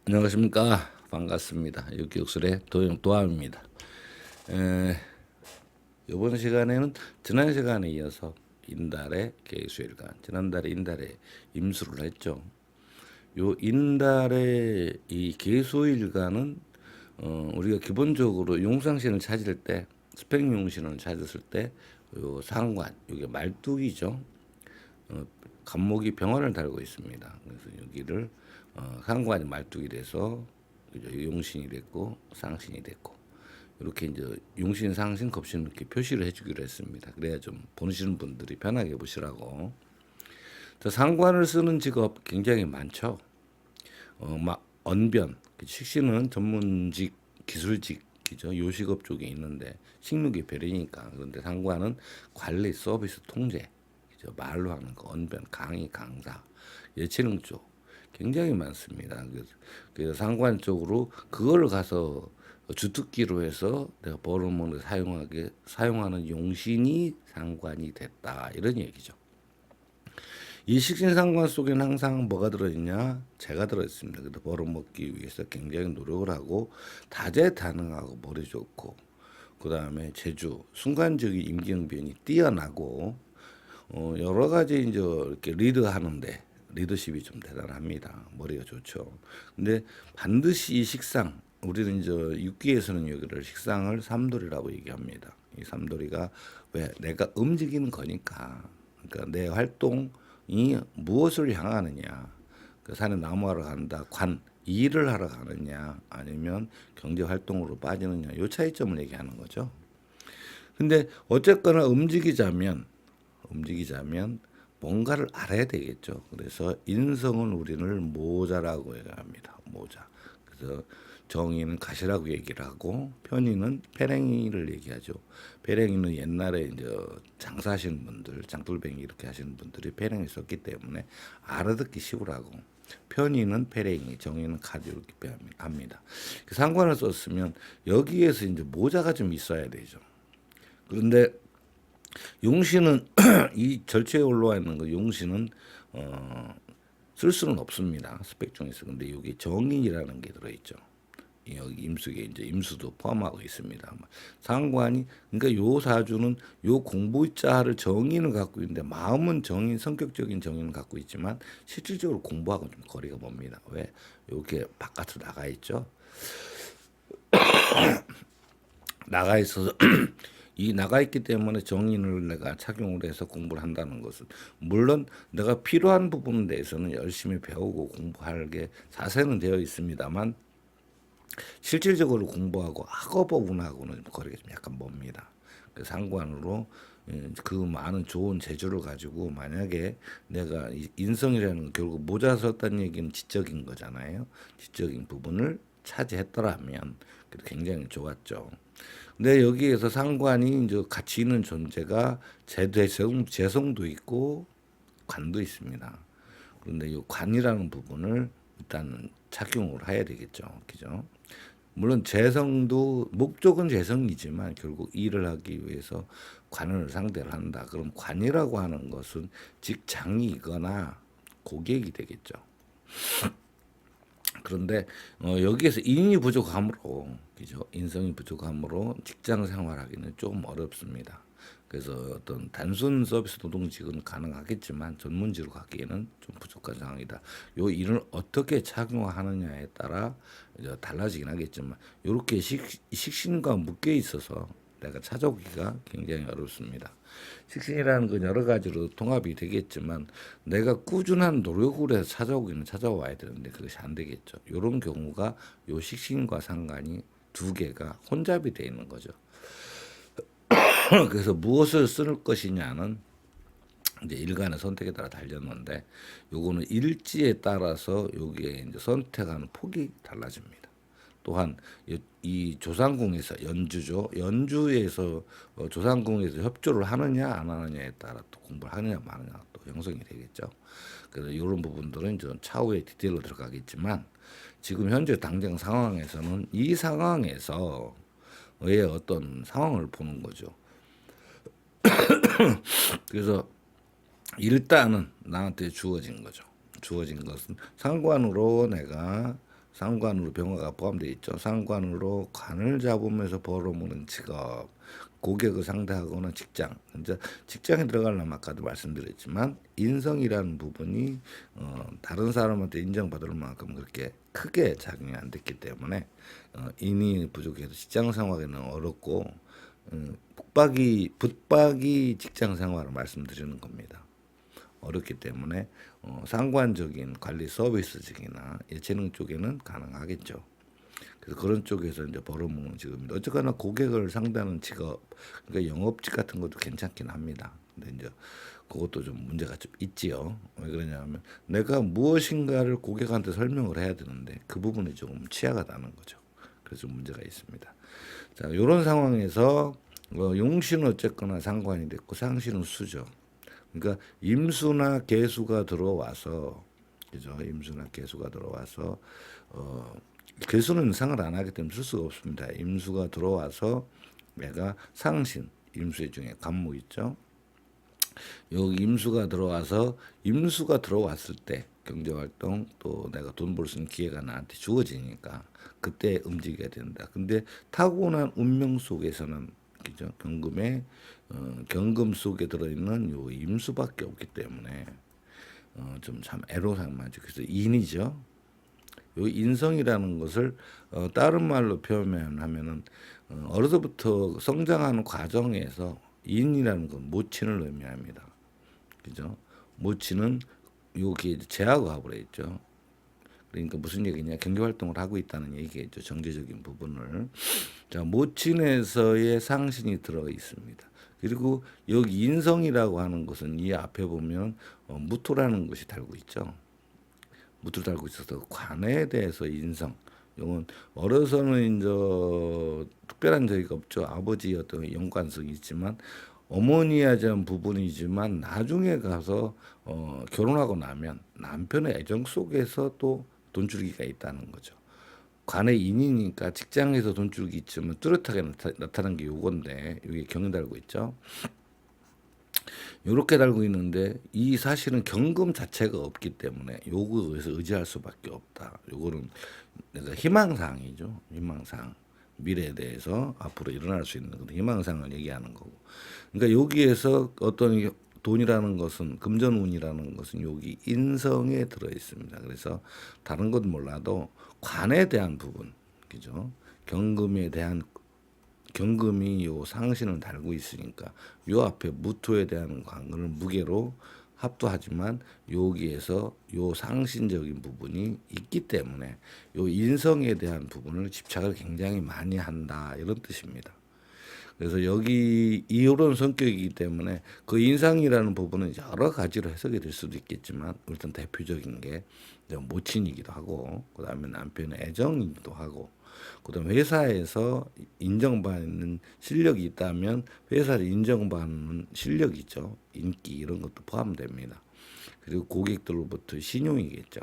안녕하십니까. 반갑습니다. 육기육술의 도암입니다. 이번 시간에는 지난 시간에 이어서 인달의 계수일간, 지난달에 인달의 임수를 했죠. 요 인달의 이 계수일간은 우리가 기본적으로 용상신을 찾을 때, 스펙용신을 찾았을 때, 요 상관, 이게 말뚝이죠. 간목이 병화를 달고 있습니다. 그래서 여기를 상관이 말뚝이 돼서 용신이 됐고 상신이 됐고 이렇게 이제 용신, 상신, 겁신 이렇게 표시를 해주기로 했습니다. 그래야 좀 보시는 분들이 편하게 보시라고. 상관을 쓰는 직업 굉장히 많죠. 막 언변, 식신은 전문직, 기술직이죠. 요식업 쪽에 있는데 식육이 별이니까. 그런데 상관은 관리, 서비스, 통제, 그죠? 말로 하는 거, 언변, 강의, 강사, 예체능 쪽 굉장히 많습니다. 그래서 상관 쪽으로 그걸 가서 주특기로 해서 내가 벌어먹는 사용하는 용신이 상관이 됐다 이런 얘기죠. 이 식신상관 속에는 항상 뭐가 들어있냐? 재가 들어있습니다. 그래서 벌어먹기 위해서 굉장히 노력을 하고 다재다능하고 머리 좋고 그 다음에 재주, 순간적인 임기응변이 뛰어나고 여러 가지 이제 이렇게 리드하는데 리더십이 좀 대단합니다. 머리가 좋죠. 근데 반드시 이 식상 우리는 이제 육기에서는 여기를 식상을 삼돌이라고 얘기합니다. 이 삼돌이가 왜 내가 움직이는 거니까 그러니까 내 활동이 무엇을 향하느냐 그 산에 나무하러 간다 관 일을 하러 가느냐 아니면 경제 활동으로 빠지느냐 요 차이점을 얘기하는 거죠. 근데 어쨌거나 움직이자면 뭔가를 알아야 되겠죠. 그래서 인성은 우리는 모자라고 얘기합니다. 모자. 그래서 정의는 가시라고 얘기를 하고 편의는 페랭이를 얘기하죠. 페랭이는 옛날에 이제 장사하시는 분들, 장돌뱅이 이렇게 하시는 분들이 페랭이 썼기 때문에 알아듣기 쉬우라고. 편의는 페랭이, 정의는 카드 이렇게 합니다. 상관을 썼으면 여기에서 이제 모자가 좀 있어야 되죠. 그런데 용신은 이 절체에 올라와 있는 거 용신은 쓸 수는 없습니다. 스펙 중에서. 근데 여기 정인이라는 게 들어있죠. 여기 임수에 이제 임수도 포함하고 있습니다. 상관이 그러니까 요 사주는 요 공부자를 정인을 갖고 있는데 마음은 정인 성격적인 정인을 갖고 있지만 실질적으로 공부하고 좀 거리가 멉니다. 왜 이렇게 바깥으로 나가 있죠? 나가 있어서 이 나가 있기 때문에 정인을 내가 착용을 해서 공부를 한다는 것은 물론 내가 필요한 부분에 대해서는 열심히 배우고 공부할 게 자세는 되어 있습니다만 실질적으로 공부하고 학업부분하고는 거리가 좀 약간 멉니다. 그 상관으로 그 많은 좋은 재주를 가지고 만약에 내가 인성이라는 건 결국 모자 썼다는 얘기는 지적인 거잖아요. 지적인 부분을 차지했더라면 굉장히 좋았죠. 근데 여기에서 상관이 이제 가치 있는 존재가 재성도 있고 관도 있습니다. 그런데 이 관이라는 부분을 일단 착용을 해야 되겠죠. 그죠? 물론 재성도 목적은 재성이지만 결국 일을 하기 위해서 관을 상대를 한다. 그럼 관이라고 하는 것은 직장이거나 고객이 되겠죠. 그런데 여기에서 인이 부족함으로 그죠? 인성이 부족함으로 직장 생활하기는 좀 어렵습니다. 그래서 어떤 단순 서비스 노동직은 가능하겠지만 전문직으로 가기에는 좀 부족한 상황이다. 요 일을 어떻게 착용하느냐에 따라 달라지긴 하겠지만 이렇게 식신과 묶여 있어서 내가 찾아오기가 굉장히 어렵습니다. 식신이라는 건 여러 가지로 통합이 되겠지만 내가 꾸준한 노력을 해서 찾아오기는 찾아와야 되는데 그것이 안 되겠죠. 이런 경우가 요 식신과 상관이 두 개가 혼잡이 되어 있는 거죠. 그래서 무엇을 쓸 것이냐는 이제 일간의 선택에 따라 달렸는데 요거는 일지에 따라서 여기에 이제 선택하는 폭이 달라집니다. 또한 이 조상궁에서 연주죠. 연주에서 조상궁에서 협조를 하느냐 안 하느냐에 따라 또 공부를 하느냐 마느냐 또 형성이 되겠죠. 그래서 이런 부분들은 좀 차후에 디테일로 들어가겠지만 지금 현재 당장 상황에서는 이 상황에서 의 어떤 상황을 보는 거죠. 그래서 일단은 나한테 주어진 거죠. 주어진 것은 상관으로 내가 상관으로 병화가 포함되어 있죠. 상관으로 관을 잡으면서 벌어먹는 직업, 고객을 상대하거나 직장. 이제 직장에 들어가려면 아까도 말씀드렸지만 인성이라는 부분이 다른 사람한테 인정받을 만큼 그렇게 크게 작용이 안 됐기 때문에 인이 부족해서 직장 생활에는 어렵고 붙박이 직장 생활을 말씀드리는 겁니다. 어렵기 때문에 상관적인 관리 서비스직이나 예체능 쪽에는 가능하겠죠. 그래서 그런 쪽에서 이제 벌어먹는 직업입니다. 어쨌거나 고객을 상대하는 직업, 그러니까 영업직 같은 것도 괜찮긴 합니다. 근데 이제 그것도 좀 문제가 좀 있지요. 왜 그러냐면 내가 무엇인가를 고객한테 설명을 해야 되는데 그 부분이 조금 취약하 다는 거죠. 그래서 좀 문제가 있습니다. 자, 이런 상황에서 용신은 어쨌거나 상관이 됐고 상신은 수죠. 그러니까 임수나 계수가 들어와서 그죠? 임수나 계수가 들어와서 계수는 상을 안 하기 때문에 쓸 수가 없습니다. 임수가 들어와서 내가 상신 임수의 중에 간목 있죠. 여기 임수가 들어왔을 때 경제활동 또 내가 돈 벌 수 있는 기회가 나한테 주어지니까 그때 움직여야 된다. 근데 타고난 운명 속에서는 그죠? 경금 속에 들어있는 요 임수밖에 없기 때문에 좀 참 애로사항만죠. 그래서 인이죠. 요 인성이라는 것을 다른 말로 표현하면은 어려서부터 성장하는 과정에서 인이라는 건 모친을 의미합니다. 그죠? 모친은 요게 제하고합을 했죠. 그러니까 무슨 얘기냐? 경제 활동을 하고 있다는 얘기겠죠. 정제적인 부분을. 자, 모친에서의 상신이 들어 있습니다. 그리고 여기 인성이라고 하는 것은 이 앞에 보면 무토라는 것이 달고 있죠. 무토를 달고 있어서 관에 대해서 인성. 이건 어려서는 이제 특별한 저희가 없죠. 아버지 어떤 연관성이 있지만 어머니에 대한 부분이지만 나중에 가서 결혼하고 나면 남편의 애정 속에서 또 돈줄기가 있다는 거죠. 관의 인이니까 직장에서 돈줄기 있지만 뚜렷하게 나타난 게 요건데 여기 경이 달고 있죠. 요렇게 달고 있는데 이 사실은 경금 자체가 없기 때문에 요거에서 의지할 수밖에 없다. 요거는 내가 희망사항이죠. 희망사항. 미래에 대해서 앞으로 일어날 수 있는 그런 희망사항을 얘기하는 거고. 그러니까 여기에서 어떤 돈이라는 것은 금전운이라는 것은 여기 인성에 들어 있습니다. 그래서 다른 건 몰라도 관에 대한 부분, 그죠? 경금이 요 상신을 달고 있으니까 요 앞에 무토에 대한 관건을 무게로 합도하지만 여기에서 요 상신적인 부분이 있기 때문에 요 인성에 대한 부분을 집착을 굉장히 많이 한다 이런 뜻입니다. 그래서 여기 이런 성격이기 때문에 그 인상이라는 부분은 여러 가지로 해석이 될 수도 있겠지만 일단 대표적인 게 모친이기도 하고 그다음에 남편의 애정이기도 하고 그다음에 회사에서 인정받는 실력이 있다면 회사를 인정받는 실력이죠. 인기 이런 것도 포함됩니다. 그리고 고객들로부터 신용이겠죠.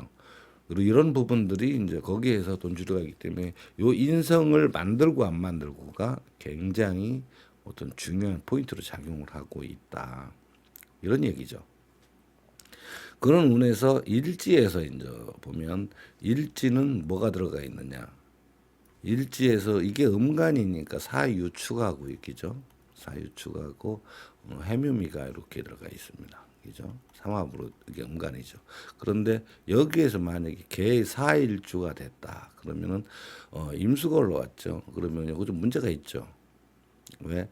그리고 이런 부분들이 이제 거기에서 돈줄이가 있기 때문에 요 인성을 만들고 안 만들고가 굉장히 어떤 중요한 포인트로 작용을 하고 있다. 이런 얘기죠. 그런 운에서 일지에서 이제 보면 일지는 뭐가 들어가 있느냐. 일지에서 이게 음간이니까 사유축하고 있겠죠. 사유축하고 해묘미가 이렇게 들어가 있습니다. 그죠? 삼합으로 이게 음간이죠. 그런데 여기에서 만약에 개 사일주가 됐다. 그러면은 임수가 올라왔죠. 그러면 이거 좀 문제가 있죠. 왜?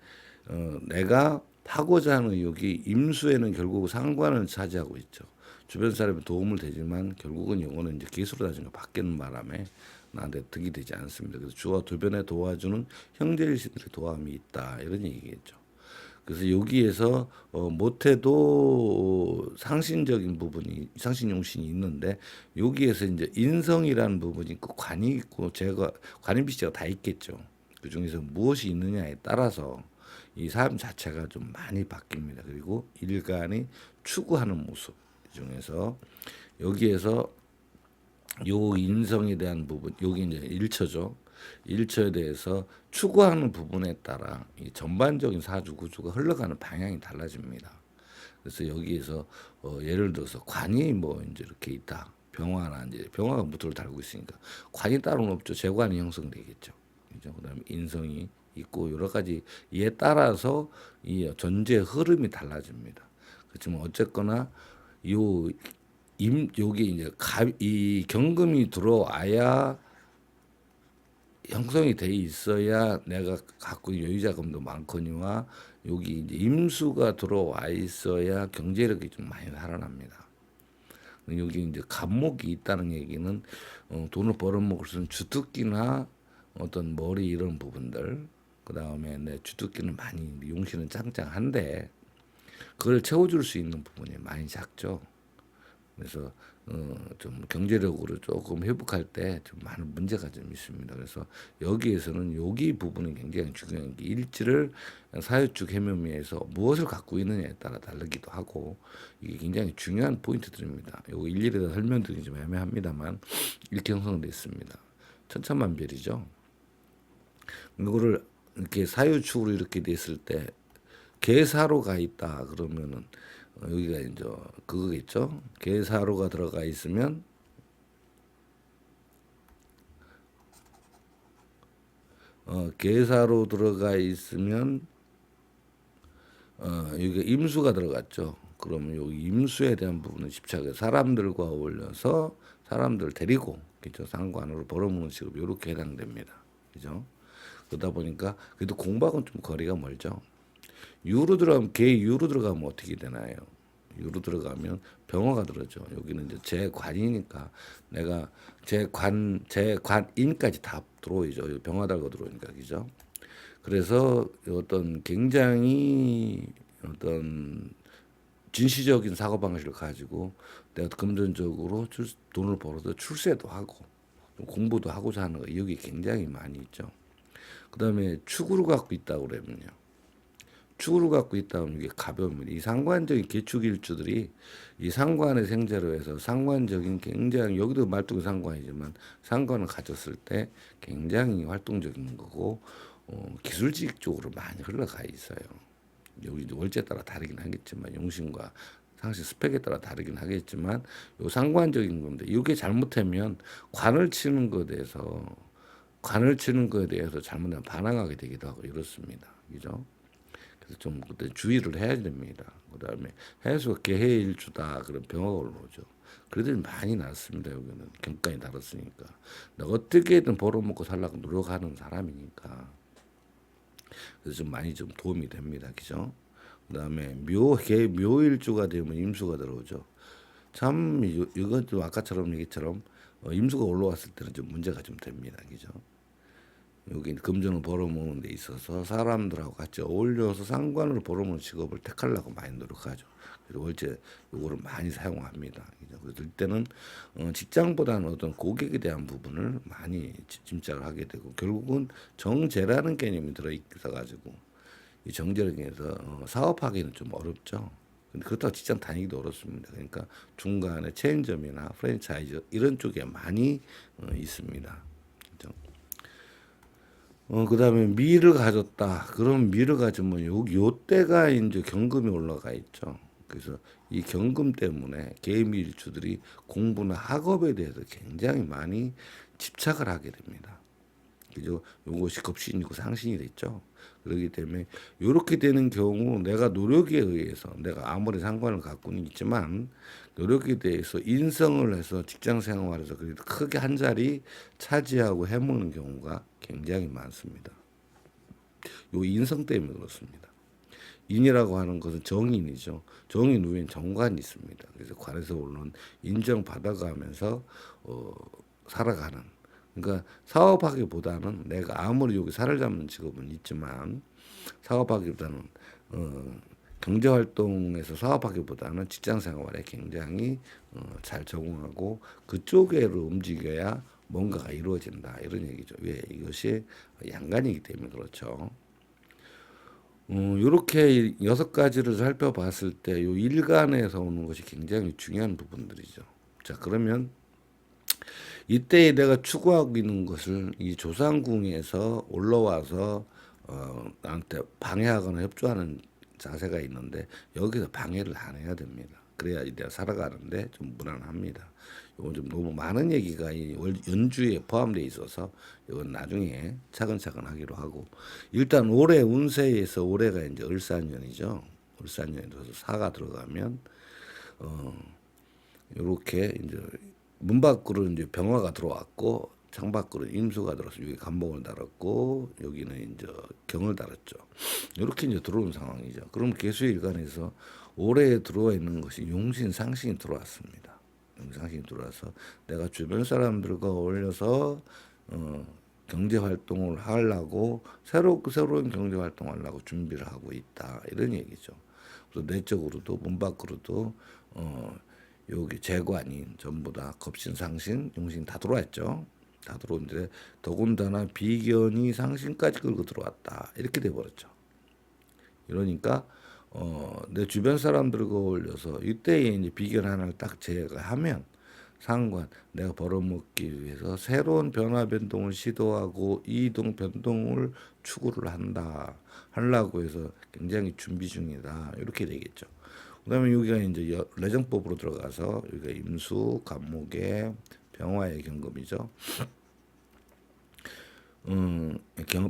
내가 하고자 하는 의욕이 임수에는 결국 상관을 차지하고 있죠. 주변 사람이 도움을 되지만 결국은 요거는 이제 기수로 나중에 바뀌는 바람에 나한테 득이 되지 않습니다. 그래서 주와 주변에 도와주는 형제일신들의 도움이 있다 이런 얘기겠죠. 그래서 여기에서 못해도 상신적인 부분이 상신용신이 있는데 여기에서 이제 인성이라는 부분이 있고 관이 있고 관인비치가 다 있겠죠. 그 중에서 무엇이 있느냐에 따라서 이 삶 자체가 좀 많이 바뀝니다. 그리고 일간이 추구하는 모습 중에서 여기에서 요 인성에 대한 부분, 여기 이제 일처죠. 일처에 대해서 추구하는 부분에 따라 이 전반적인 사주 구조가 흘러가는 방향이 달라집니다. 그래서 여기에서 예를 들어서 관이 뭐 이제 이렇게 있다. 병화나 이제 병화가 무토를 달고 있으니까 관이 따로는 없죠. 재관이 형성되겠죠. 그죠? 그다음에 인성이 있고 여러 가지 이에 따라서 이 전제 흐름이 달라집니다. 그렇지만 어쨌거나 요 여기 이제 이 경금이 들어와야 형성이 돼 있어야 내가 갖고 있는 여유자금도 많거니와 여기 이제 임수가 들어와 있어야 경제력이 좀 많이 살아납니다. 여기 이제 갑목이 있다는 얘기는 돈을 벌어먹을 수 있는 주특기나 어떤 머리 이런 부분들, 그 다음에 내 주특기는 많이 용신은 짱짱한데 그걸 채워줄 수 있는 부분이 많이 작죠. 그래서 좀 경제력으로 조금 회복할 때 좀 많은 문제가 좀 있습니다. 그래서 여기에서는 여기 부분이 굉장히 중요한 게 일지를 사유축 해묘미에서 무엇을 갖고 있느냐에 따라 다르기도 하고 이게 굉장히 중요한 포인트들입니다. 요거 일일이 다 설명드리기 좀 애매합니다만 이렇게 형성되어 있습니다. 천차만별이죠. 이거를 이렇게 사유축으로 이렇게 돼 있을 때 계사로 가 있다 그러면은 여기가 이제 그거겠죠. 계사로가 들어가 있으면 계사로 들어가 있으면 여기가 임수가 들어갔죠. 그러면 여기 임수에 대한 부분은 집착해 사람들과 어울려서 사람들 데리고 그죠 상관으로 벌어먹는 직업 이렇게 해당됩니다. 그죠? 그러다 보니까 그래도 공부하고는 좀 거리가 멀죠. 유로 들어가면 개 유로 들어가면 어떻게 되나요? 유로 들어가면 병화가 들어죠. 여기는 이제 재관이니까 내가 재관인까지 다 들어오죠. 병화 달고 들어오니까 그죠. 그래서 어떤 굉장히 어떤 진시적인 사고 방식을 가지고 내가 금전적으로 돈을 벌어서 출세도 하고 공부도 하고자 하는 거 여기 굉장히 많이 있죠. 그다음에 축으로 갖고 있다고 그러면요. 축으로 갖고 있다면 이게 가벼웁니다. 이 상관적인 계축일주들이 이 상관의 생재로 해서 상관적인 굉장히 여기도 말뚝이 상관이지만 상관을 가졌을 때 굉장히 활동적인 거고 기술직 쪽으로 많이 흘러가 있어요. 여기 이제 월제에 따라 다르긴 하겠지만 용신과 상시 스펙에 따라 다르긴 하겠지만 요 상관적인 건데 이게 잘못하면 관을 치는 거에 대해서 잘못하면 반항하게 되기도 하고 이렇습니다. 그죠? 그래서 좀 그때 주의를 해야 됩니다. 그다음에 해수가 개해일주다 그런 병화가 올라오죠. 그래도 많이 났습니다. 여기는 경관이 달았으니까. 내가 어떻게든 벌어먹고 살려고 노력하는 사람이니까. 그래서 좀 많이 좀 도움이 됩니다. 그죠? 그다음에 묘일주가 되면 임수가 들어오죠. 참 이것도 아까처럼 얘기처럼 임수가 올라왔을 때는 좀 문제가 좀 됩니다. 그죠? 여기 금전을 벌어먹는 데 있어서 사람들하고 같이 어울려서 상관으로 벌어먹는 직업을 택하려고 많이 노력하죠. 그래서 월제 요거를 많이 사용합니다. 그래서 이때는 직장보다는 어떤 고객에 대한 부분을 많이 짐작을 하게 되고 결국은 정제라는 개념이 들어있어 가지고 이 정제력에서 사업하기는 좀 어렵죠. 근데 그렇다고 직장 다니기도 어렵습니다. 그러니까 중간에 체인점이나 프랜차이즈 이런 쪽에 많이 있습니다. 그죠? 그다음에 미를 가졌다. 그럼 미를 가지면 요 때가 이제 경금이 올라가 있죠. 그래서 이 경금 때문에 개미일주들이 공부나 학업에 대해서 굉장히 많이 집착을 하게 됩니다. 그죠? 요것이 겁신이고 상신이 됐죠. 그렇기 때문에 이렇게 되는 경우 내가 노력에 의해서 내가 아무리 상관을 갖고는 있지만 노력에 대해서 인성을 해서 직장 생활에서 그래도 크게 한 자리 차지하고 해먹는 경우가 굉장히 많습니다. 요 인성 때문에 그렇습니다. 인이라고 하는 것은 정인이죠. 정인 위엔 정관이 있습니다. 그래서 관에서 오는 인정받아가면서 살아가는. 그러니까 사업하기보다는 내가 아무리 여기 살을 잡는 직업은 있지만 사업하기보다는 경제활동에서 사업하기보다는 직장생활에 굉장히 잘 적응하고 그쪽으로 움직여야 뭔가가 이루어진다 이런 얘기죠. 왜 이것이 양간이기 때문에 그렇죠. 이렇게 6가지를 살펴봤을 때 요 일간에서 오는 것이 굉장히 중요한 부분들이죠. 자 그러면 이때 내가 추구하고 있는 것을 이 조상궁에서 올라와서 나한테 방해하거나 협조하는 자세가 있는데 여기서 방해를 안 해야 됩니다. 그래야 내가 살아가는데 좀 무난합니다. 이건 좀 너무 많은 얘기가 이 연주에 포함되어 있어서 이건 나중에 차근차근 하기로 하고, 일단 올해 운세에서 올해가 이제 을사년이죠. 을사년이라서 사가 들어가면 요렇게 이제 문 밖으로 이제 병화가 들어왔고 창 밖으로 임수가 들어서 여기 간목을 달았고 여기는 이제 경을 달았죠. 이렇게 이제 들어온 상황이죠. 그럼 개수일간에서 올해 들어와 있는 것이 용신 상신이 들어왔습니다. 용신 상신이 들어와서 내가 주변 사람들과 어울려서 경제 활동을 하려고 새로운 경제 활동을 하려고 준비를 하고 있다 이런 얘기죠. 그래서 내적으로도 문 밖으로도 여기 재관인 전부 다 겁신, 상신, 용신 다 들어왔죠. 다 들어오는데 더군다나 비견이 상신까지 끌고 들어왔다 이렇게 돼 버렸죠. 이러니까 내 주변 사람들과 어울려서 이때에 이제 비견 하나를 딱 제거하면 상관 내가 벌어먹기 위해서 새로운 변화 변동을 시도하고 이동 변동을 추구를 하려고 해서 굉장히 준비 중이다 이렇게 되겠죠. 그다음에 여기가 이제 레정법으로 들어가서 여기가 임수, 간목의 병화의 경금이죠.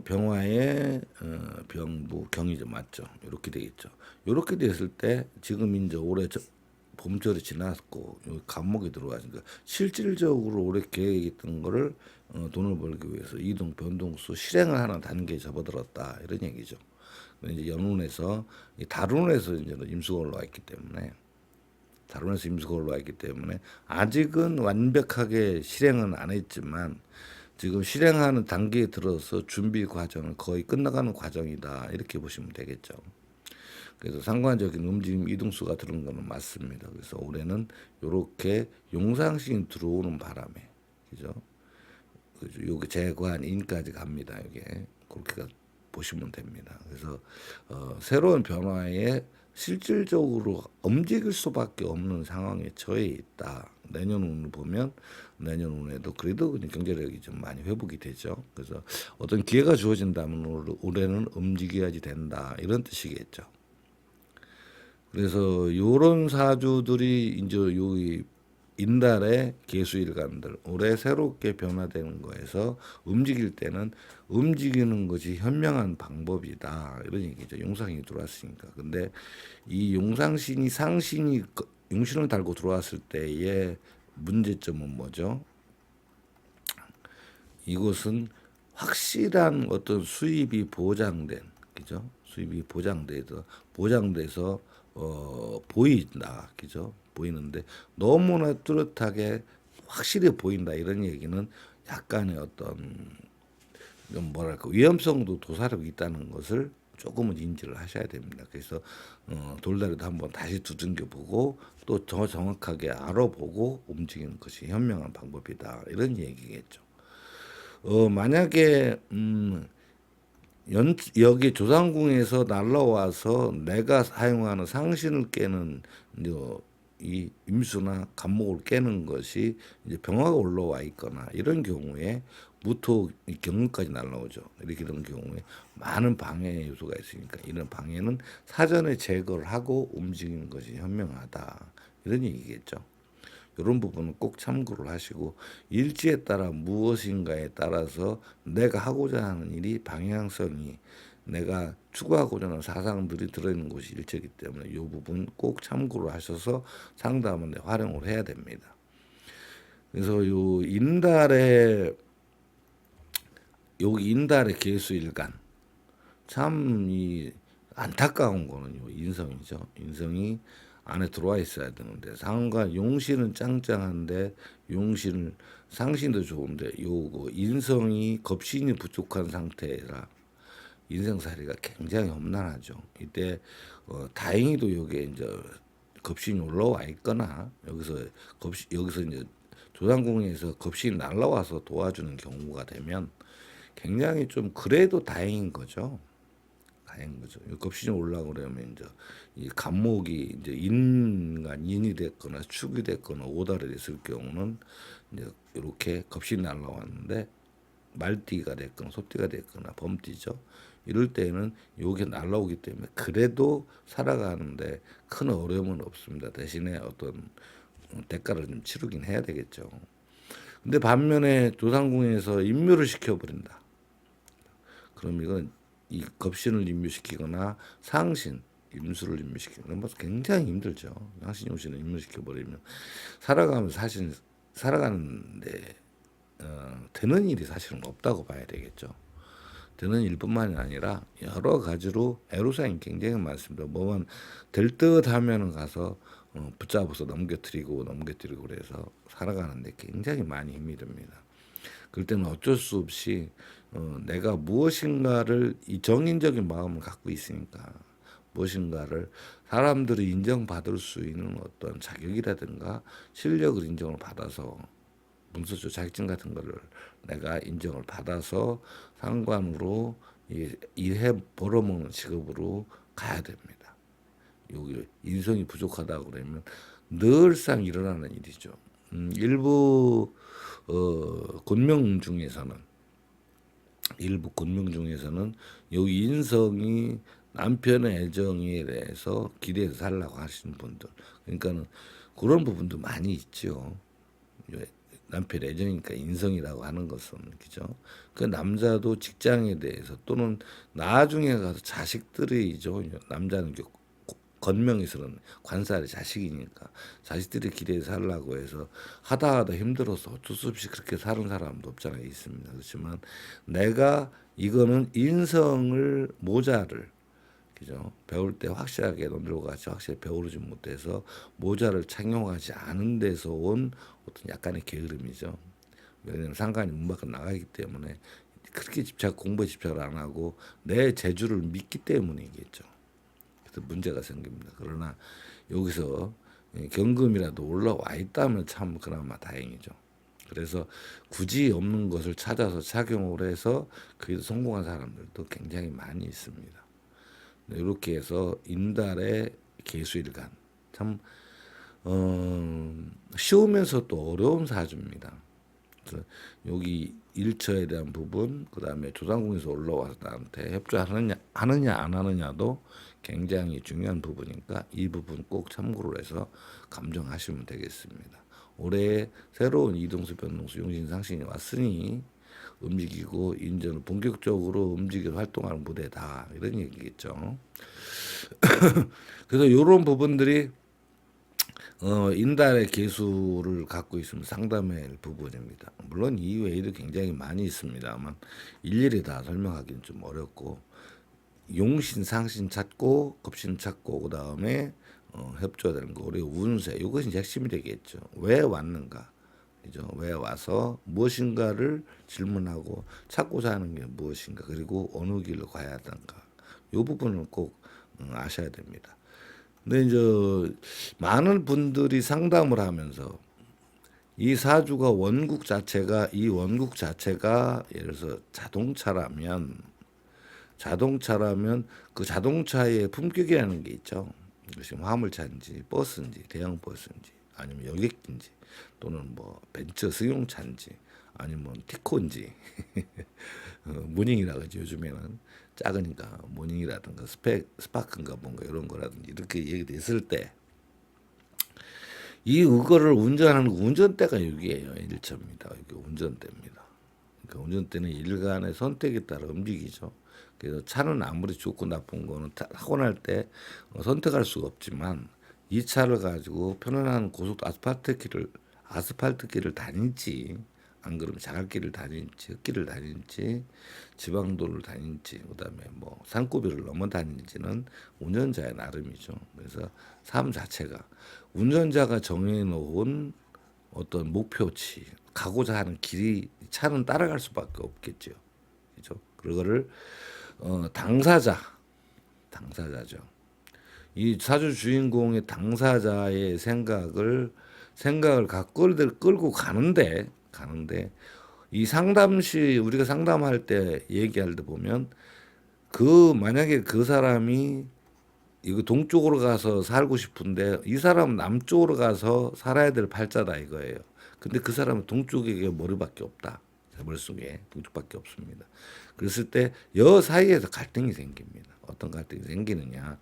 병화의 병부 경이죠, 맞죠? 이렇게 되겠죠. 이렇게 됐을 때 지금 이제 올해 봄철이 지났고 여기 간목이 들어가니까 실질적으로 올해 계획했던 거를 돈을 벌기 위해서 이동 변동수 실행을 하는 단계에 접어들었다 이런 얘기죠. 이제 연운에서 달운에서 이제 임수가 올라와 있기 때문에 달운에서 임수가 올라와 있기 때문에 아직은 완벽하게 실행은 안 했지만 지금 실행하는 단계에 들어서 준비 과정은 거의 끝나가는 과정이다 이렇게 보시면 되겠죠. 그래서 상관적인 움직임 이동수가 들은 거는 맞습니다. 그래서 올해는 이렇게 용상신이 들어오는 바람에 그죠? 여기 재관인까지 갑니다. 이게 그렇게 보시면 됩니다. 그래서 새로운 변화에 실질적으로 움직일 수밖에 없는 상황에 처해 있다. 내년 운을 보면 내년 운에도 그래도 경제력이 좀 많이 회복이 되죠. 그래서 어떤 기회가 주어진다면 올해는 움직여야지 된다 이런 뜻이겠죠. 그래서 요런 사주들이 이제 여기 인달의 개수일간들 올해 새롭게 변화되는 거에서 움직일 때는 움직이는 것이 현명한 방법이다 이런 얘기죠. 용상이 들어왔으니까. 근데 이 용상신이 상신이 용신을 달고 들어왔을 때의 문제점은 뭐죠? 이것은 확실한 어떤 수입이 보장된 그죠? 수입이 보장돼서 보인다 그죠? 보이는데 너무나 뚜렷하게 확실히 보인다 이런 얘기는 약간의 어떤 좀 뭐랄까 위험성도 도사리고 있다는 것을 조금은 인지를 하셔야 됩니다. 그래서 돌다리도 한번 다시 두들겨 보고 또 더 정확하게 알아보고 움직이는 것이 현명한 방법이다 이런 얘기겠죠. 만약에 여기 조상궁에서 날라와서 내가 사용하는 상신을 깨는 이 임수나 간목을 깨는 것이 이제 병화가 올라와 있거나 이런 경우에 무토 경금까지 날라오죠. 이렇게 되는 경우에 많은 방해 요소가 있으니까 이런 방해는 사전에 제거를 하고 움직이는 것이 현명하다 이런 얘기겠죠. 이런 부분은 꼭 참고를 하시고 일지에 따라 무엇인가에 따라서 내가 하고자 하는 일이 방향성이 내가 추구하고자 하는 사상들이 들어있는 곳이 일체이기 때문에 이 부분 꼭 참고를 하셔서 상담을 활용을 해야 됩니다. 그래서 여기 인달의 개수일간 참 이 안타까운 거는 인성이죠. 인성이 안에 들어와 있어야 되는데 상관 용신은 짱짱한데 용신을 상신도 좋은데 요거 인성이 겁신이 부족한 상태라 인생살이가 굉장히 험난하죠. 이때 다행히도 여기에 이제 겁신이 올라와 있거나 여기서 이제 조상궁에서 겁신이 날라와서 도와주는 경우가 되면 굉장히 좀 그래도 다행인 거죠. 다행인 거죠. 겁신이 올라고 그러면 이제 이 간목이 이제 인이 됐거나 축이 됐거나 오달이 됐을 경우는 이제 이렇게 겁신이 날라왔는데 말띠가 됐거나 소띠가 됐거나 범띠죠. 이럴 때는 요게 날라오기 때문에 그래도 살아가는데 큰 어려움은 없습니다. 대신에 어떤 대가를 좀 치르긴 해야 되겠죠. 근데 반면에 조상궁에서 임묘를 시켜버린다. 그럼 이건 이 겁신을 임묘시키거나 상신, 임수를 임묘시키는 건 굉장히 힘들죠. 상신, 임수를 임묘시켜버리면 살아가면서 사실 살아가는데 되는 일이 사실은 없다고 봐야 되겠죠. 되는 일뿐만이 아니라 여러 가지로 애로사항이 굉장히 많습니다. 뭐만 될 듯 하면은 가서 붙잡아서 넘겨뜨리고 그래서 살아가는데 굉장히 많이 힘이 듭니다. 그럴 때는 어쩔 수 없이 내가 무엇인가를 이 정인적인 마음을 갖고 있으니까 무엇인가를 사람들이 인정받을 수 있는 어떤 자격이라든가 실력을 인정을 받아서 문서조 자격증 같은 거를 내가 인정을 받아서 상관으로 일해 벌어먹는 직업으로 가야 됩니다. 여기 인성이 부족하다고 그러면 늘상 일어나는 일이죠. 일부 권명 중에서는 여기 인성이 남편의 애정에 대해서 기대해서 살라고 하시는 분들, 그러니까는 그런 부분도 많이 있죠. 남편 애정이니까 인성이라고 하는 것은 그죠. 그 남자도 직장에 대해서 또는 나중에 가서 자식들이죠. 남자는 건명에서는 관살의 자식이니까 자식들이 기대해서 살라고 해서 하다 힘들어서 어쩔 수 없이 그렇게 사는 사람도 없잖아요. 있습니다. 그렇지만 내가 이거는 인성을 모자를 그죠? 배울 때 확실하게 논들고 같이 확실히 배우지 못해서 모자를 착용하지 않은 데서 온 어떤 약간의 게으름이죠. 왜냐하면 상관이 문 밖으로 나가기 때문에 그렇게 공부에 집착을 안 하고 내 재주를 믿기 때문이겠죠. 그래서 문제가 생깁니다. 그러나 여기서 경금이라도 올라와 있다면 참 그나마 다행이죠. 그래서 굳이 없는 것을 찾아서 착용을 해서 그게 성공한 사람들도 굉장히 많이 있습니다. 이렇게 해서 인달의 계수일간 참 쉬우면서 또 어려운 사주입니다. 그래서 여기 일처에 대한 부분, 그 다음에 조상궁에서 올라와서 나한테 협조하느냐 안 하느냐도 굉장히 중요한 부분이니까 이 부분 꼭 참고를 해서 감정하시면 되겠습니다. 올해 새로운 이동수, 변동수, 용신, 상신이 왔으니 움직이고 인전을 본격적으로 움직여 활동하는 무대다 이런 얘기겠죠. 그래서 이런 부분들이 인달의 계수를 갖고 있으면 상담할 부분입니다. 물론 이 외에도 굉장히 많이 있습니다만 일일이 다 설명하기는 좀 어렵고 용신, 상신 찾고 겁신 찾고 그 다음에 협조되는 거 우리 운세 이것이 핵심이 되겠죠. 왜 왔는가? 그죠? 왜 와서 무엇인가를 질문하고 찾고자 하는 게 무엇인가 그리고 어느 길로 가야 하던가 이 부분은 꼭 아셔야 됩니다. 근데 이제 많은 분들이 상담을 하면서 이 사주가 원국 자체가 예를 들어서 자동차라면 그 자동차의 품격이라는 게 있죠. 이것이 화물차인지 버스인지 대형 버스인지 아니면 여객인지 또는 뭐 벤츠 승용차인지 아니면 티코인지 모닝이라고 하죠. 요즘에는 작으니까 모닝이라든가 스파크인가 뭔가 이런 거라든지 이렇게 얘기됐을 때 이 의거를 운전하는 운전대가 여기에요. 일처입니다. 이게 운전대입니다. 그러니까 운전대는 일간의 선택에 따라 움직이죠. 그래서 차는 아무리 좋고 나쁜 거는 타고 날 때 선택할 수가 없지만 이 차를 가지고 편안한 고속 아스팔트 길을 다닐지 안 그러면 자갈길을 다닐지 흙길을 다닐지 지방도를 다닐지 그다음에 뭐 산고비를 넘어 다닐지는 운전자의 나름이죠. 그래서 삶 자체가 운전자가 정해놓은 어떤 목표치 가고자 하는 길이 차는 따라갈 수밖에 없겠죠. 그죠? 그거를 당사자죠. 이 사주 주인공의 당사자의 생각을 갖고 끌고 가는데 이 상담시 우리가 상담할 때 얘기할 때 보면 만약에 그 사람이 이거 동쪽으로 가서 살고 싶은데 이 사람은 남쪽으로 가서 살아야 될 팔자다 이거예요. 근데 그 사람은 동쪽에 머리밖에 없다. 머릿속에 동쪽밖에 없습니다. 그랬을 때 여 사이에서 갈등이 생깁니다. 어떤 갈등이 생기느냐.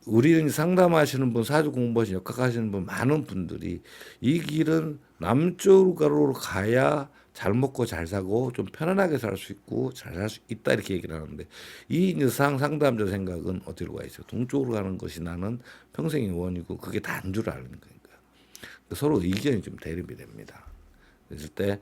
우리는 상담하시는 분, 사주 공부하시는 역학하시는 분 많은 분들이 이 길은 남쪽으로 가야 잘 먹고 잘 사고 좀 편안하게 살 수 있고 잘 살 수 있다 이렇게 얘기를 하는데 이 이제 상담자 생각은 어디로 가 있어요? 동쪽으로 가는 것이 나는 평생의 원이고 그게 다인 줄 아는 거니까 서로 의견이 좀 대립이 됩니다. 그랬을 때,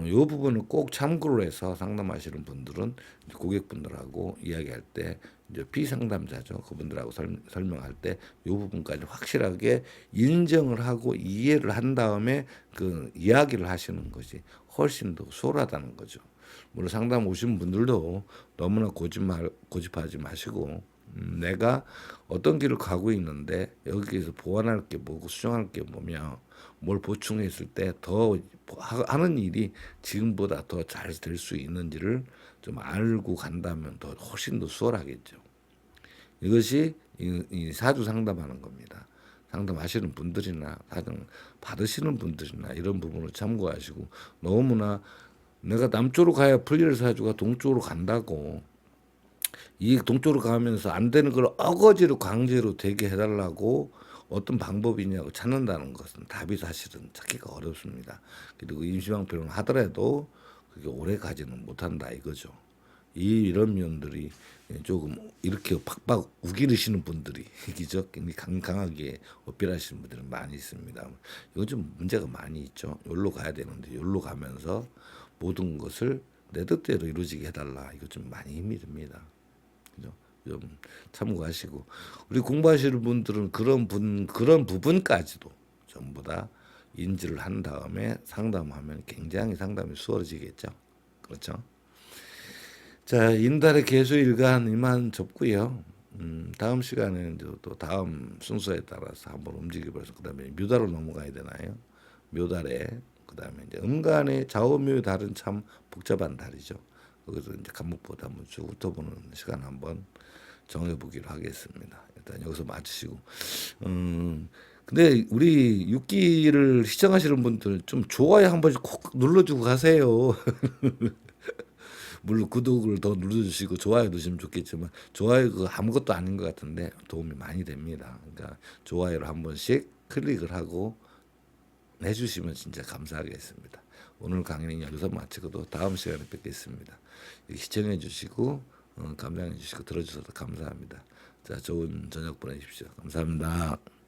요 부분을 꼭 참고를 해서 상담하시는 분들은 고객분들하고 이야기할 때, 이제 피상담자죠. 그분들하고 설명할 때, 요 부분까지 확실하게 인정을 하고 이해를 한 다음에 그 이야기를 하시는 것이 훨씬 더 수월하다는 거죠. 물론 상담 오신 분들도 너무나 고집하지 마시고, 내가 어떤 길을 가고 있는데 여기에서 보완할 게 뭐고 수정할 게 뭐며 뭘 보충했을 때 더 하는 일이 지금보다 더 잘 될 수 있는지를 좀 알고 간다면 더 훨씬 더 수월하겠죠. 이것이 이 사주 상담하는 겁니다. 상담하시는 분들이나 사정 받으시는 분들이나 이런 부분을 참고하시고 너무나 내가 남쪽으로 가야 풀릴 사주가 동쪽으로 간다고 이 동쪽으로 가면서 안 되는 걸 어거지로 강제로 되게 해달라고 어떤 방법이냐고 찾는다는 것은 답이 사실은 찾기가 어렵습니다. 그리고 임시방편을 하더라도 그게 오래 가지는 못한다 이거죠. 이런 면들이 조금 이렇게 팍팍 우기르시는 분들이 이죠. 강하게 어필하시는 분들은 많이 있습니다. 이건 좀 문제가 많이 있죠. 여기로 가야 되는데 여기로 가면서 모든 것을 내 뜻대로 이루어지게 해달라. 이거 좀 많이 힘이 듭니다. 그죠? 좀 참고하시고 우리 공부하시는 분들은 그런 부분까지도 전부 다 인지를 한 다음에 상담하면 굉장히 상담이 수월해지겠죠. 그렇죠? 자, 인달의 개수일간 이만 접고요. 다음 시간에는 이제 또 다음 순서에 따라서 한번 움직여봐서 그다음에 묘달로 넘어가야 되나요? 묘달에 그다음에 이제 음간의 좌우묘의 달은 참 복잡한 달이죠. 거기서 이제 간목보다 한번 쭉 훑어보는 시간 한번 정해보기로 하겠습니다. 일단 여기서 마치시고, 근데 우리 6기를 시청하시는 분들 좀 좋아요 한 번씩 꼭 눌러주고 가세요. 물론 구독을 더 눌러주시고 좋아요 누르시면 좋겠지만 좋아요 그 아무것도 아닌 것 같은데 도움이 많이 됩니다. 그러니까 좋아요를 한 번씩 클릭을 하고 해주시면 진짜 감사하겠습니다. 오늘 강의는 여기서 마치고도 다음 시간에 뵙겠습니다. 시청해 주시고 감상해 주시고 들어주셔서 감사합니다. 자, 좋은 저녁 보내십시오. 감사합니다.